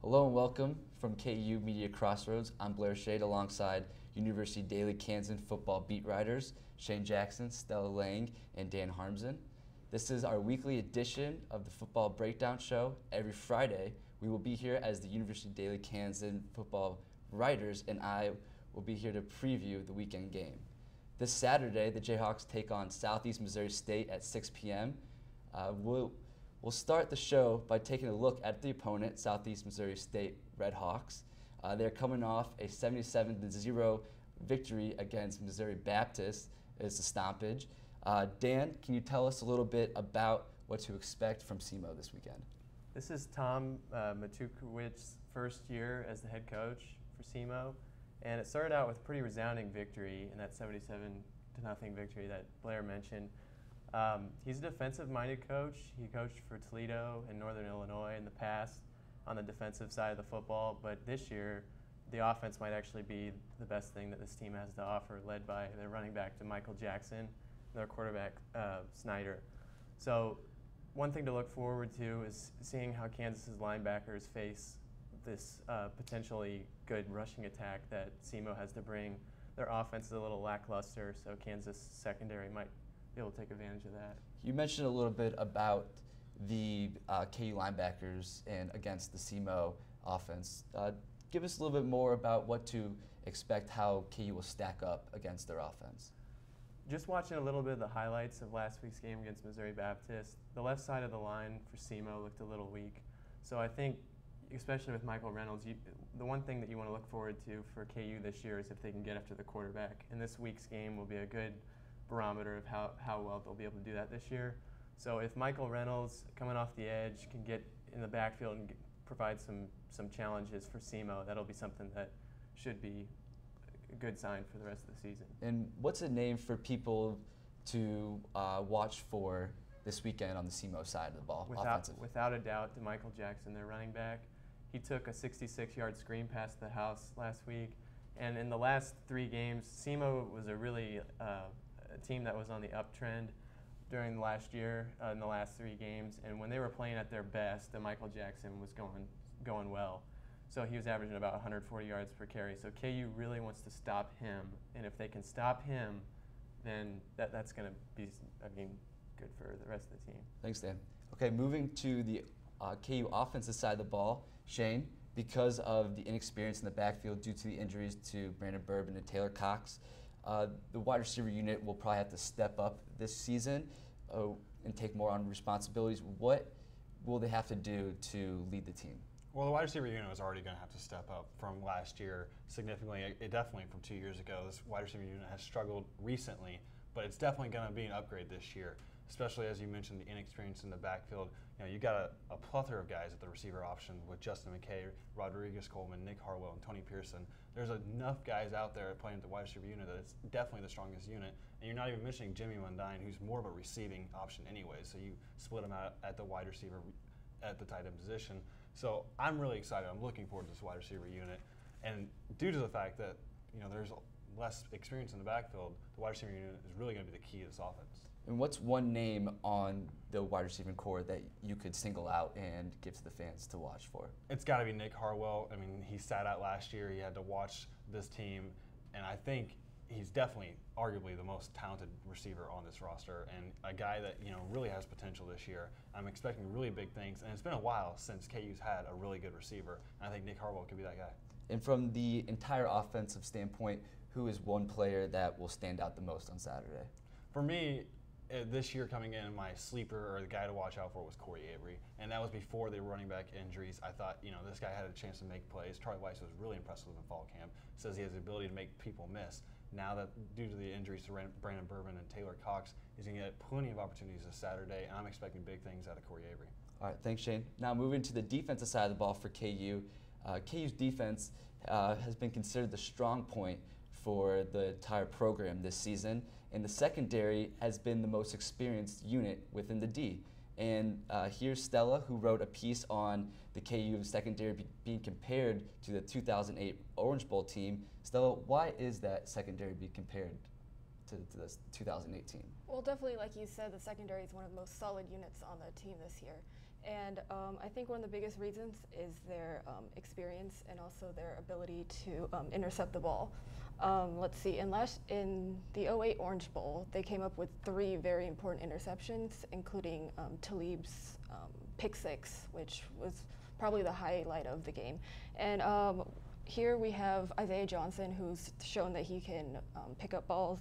Hello and welcome from KU Media Crossroads. I'm Blair Sheade alongside University Daily Kansan football beat writers Shane Jackson, Stella Liang, and Dan Harmsen. This is our weekly edition of the Football Breakdown Show. Every Friday, we will be here as the University Daily Kansan football writers, and I will be here to preview the weekend game. This Saturday, the Jayhawks take on Southeast Missouri State at 6 p.m. We'll start the show by taking a look at the opponent, Southeast Missouri State Redhawks. They're coming off a 77-0 victory against Missouri Baptist. It's a stompage. Dan, can you tell us a little bit about what to expect from SEMO this weekend? This is Tom Matukowicz's first year as the head coach for SEMO, and it started out with a pretty resounding victory in that 77-0 victory that Blair mentioned. He's a defensive-minded coach. He coached for Toledo and Northern Illinois in the past on the defensive side of the football, but this year the offense might actually be the best thing that this team has to offer, led by their running back Michael Jackson and their quarterback Snyder. So one thing to look forward to is seeing how Kansas's linebackers face this potentially good rushing attack that SEMO has to bring. Their offense is a little lackluster, so Kansas secondary might be able to take advantage of that. You mentioned a little bit about the KU linebackers and against the SEMO offense. Give us a little bit more about what to expect, how KU will stack up against their offense. Just watching a little bit of the highlights of last week's game against Missouri Baptist, the left side of the line for SEMO looked a little weak. So I think, especially with Michael Reynolds, the one thing that you want to look forward to for KU this year is if they can get after the quarterback. And this week's game will be a good barometer of how well they'll be able to do that this year. So if Michael Reynolds, coming off the edge, can get in the backfield and provide some challenges for SEMO, that'll be something that should be a good sign for the rest of the season. And what's a name for people to watch for this weekend on the SEMO side of the ball? Without a doubt, Michael Jackson, their running back. He took a 66-yard screen past the house last week. And in the last 3 games, SEMO was a really a team that was on the uptrend during last year in the last 3 games. And when they were playing at their best, Michael Jackson was going well. So he was averaging about 140 yards per carry. So KU really wants to stop him. And if they can stop him, then that's going to be, good for the rest of the team. Thanks, Dan. Okay, moving to the KU offensive side of the ball, Shane, because of the inexperience in the backfield due to the injuries to Brandon Bourbon and Taylor Cox, the wide receiver unit will probably have to step up this season and take more on responsibilities. What will they have to do to lead the team? Well, the wide receiver unit was already going to have to step up from last year significantly. It definitely from 2 years ago. This wide receiver unit has struggled recently, but it's definitely going to be an upgrade this year, especially as you mentioned the inexperience in the backfield. You got a plethora of guys at the receiver option with Justin McKay, Rodriguez Coleman, Nick Harwell, and Tony Pearson. There's enough guys out there playing at the wide receiver unit that it's definitely the strongest unit. And you're not even mentioning Jimmy Mundine, who's more of a receiving option anyway, so you split him out at the wide receiver at the tight end position. So I'm really excited. I'm looking forward to this wide receiver unit. And due to the fact that there's less experience in the backfield, the wide receiver unit is really going to be the key to this offense. And what's one name on the wide receiving core that you could single out and give to the fans to watch for? It's got to be Nick Harwell. He sat out last year. He had to watch this team, and I think he's definitely arguably the most talented receiver on this roster and a guy that really has potential this year. I'm expecting really big things, and it's been a while since KU's had a really good receiver, and I think Nick Harwell could be that guy. And from the entire offensive standpoint, who is one player that will stand out the most on Saturday? For me, this year coming in, my sleeper or the guy to watch out for was Corey Avery, and that was before the running back injuries. I thought, this guy had a chance to make plays. Charlie Weiss was really impressed with him in fall camp. Says he has the ability to make people miss. Now that due to the injuries to Brandon Bourbon and Taylor Cox, he's going to get plenty of opportunities this Saturday, and I'm expecting big things out of Corey Avery. All right, thanks, Shane. Now moving to the defensive side of the ball for KU. KU's defense has been considered the strong point for the entire program this season, and the secondary has been the most experienced unit within the D. And here's Stella, who wrote a piece on the KU secondary being compared to the 2008 Orange Bowl team. Stella, why is that secondary being compared to this 2008 team? Well, definitely, like you said, the secondary is one of the most solid units on the team this year. And I think one of the biggest reasons is their experience and also their ability to intercept the ball. Let's see, in the '08 Orange Bowl, they came up with 3 very important interceptions, including Talib's pick 6, which was probably the highlight of the game. And here we have Isaiah Johnson, who's shown that he can pick up balls.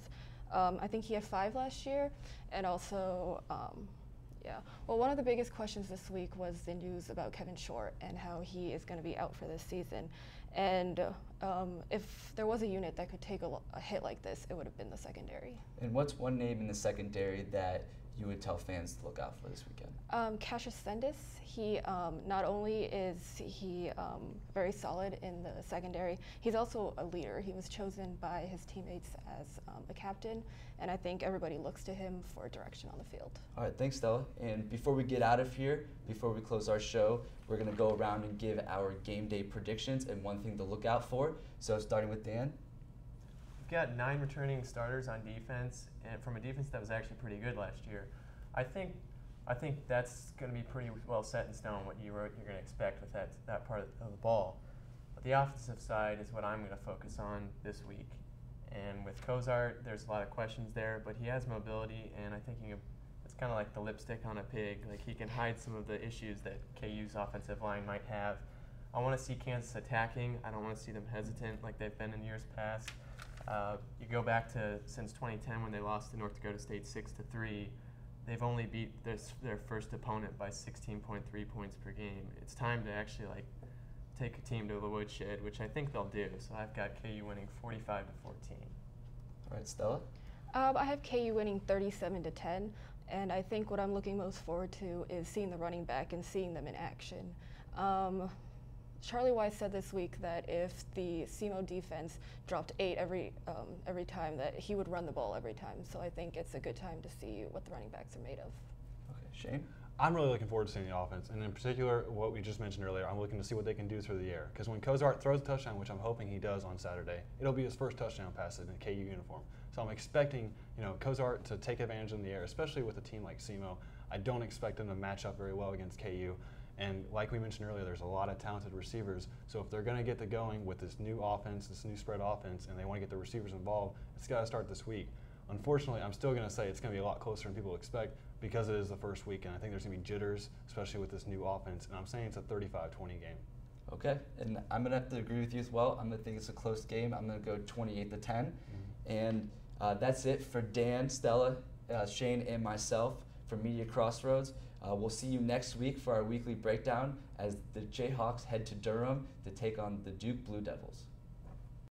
I think he had 5 last year, and also, yeah. Well, one of the biggest questions this week was the news about Kevin Short and how he is going to be out for this season. And if there was a unit that could take a hit like this, it would have been the secondary. And what's one name in the secondary that you would tell fans to look out for this weekend? Cassius Sendis. He not only is he very solid in the secondary, he's also a leader. He was chosen by his teammates as a captain, and I think everybody looks to him for direction on the field. All right, thanks, Stella. And before we get out of here, before we close our show, we're going to go around and give our game day predictions and one thing to look out for. So starting with Dan. We've got 9 returning starters on defense, and from a defense that was actually pretty good last year. I think that's going to be pretty well set in stone what you're going to expect with that part of the ball. But the offensive side is what I'm going to focus on this week. And with Cozart, there's a lot of questions there, but he has mobility, and I think it's kind of like the lipstick on a pig. Like, he can hide some of the issues that KU's offensive line might have. I want to see Kansas attacking. I don't want to see them hesitant like they've been in years past. You go back to since 2010 when they lost to North Dakota State 6-3. They've only beat their first opponent by 16.3 points per game. It's time to actually take a team to the woodshed, which I think they'll do. So I've got KU winning 45-14. All right, Stella? I have KU winning 37-10, and I think what I'm looking most forward to is seeing the running back and seeing them in action. Charlie Weiss said this week that if the SEMO defense dropped 8 every time, that he would run the ball every time. So I think it's a good time to see what the running backs are made of. Okay, Shane? I'm really looking forward to seeing the offense, and in particular, what we just mentioned earlier, I'm looking to see what they can do through the air. Because when Cozart throws a touchdown, which I'm hoping he does on Saturday, it'll be his first touchdown pass in a KU uniform. So I'm expecting, Cozart to take advantage in the air, especially with a team like SEMO. I don't expect them to match up very well against KU. And like we mentioned earlier, there's a lot of talented receivers. So if they're going to get the going with this new offense, this new spread offense, and they want to get the receivers involved, it's got to start this week. Unfortunately, I'm still going to say it's going to be a lot closer than people expect because it is the first week, and I think there's going to be jitters, especially with this new offense. And I'm saying it's a 35-20 game. Okay, and I'm going to have to agree with you as well. I'm going to think it's a close game. I'm going to go 28-10. And that's it for Dan, Stella, Shane, and myself from Media Crossroads. We'll see you next week for our weekly breakdown as the Jayhawks head to Durham to take on the Duke Blue Devils.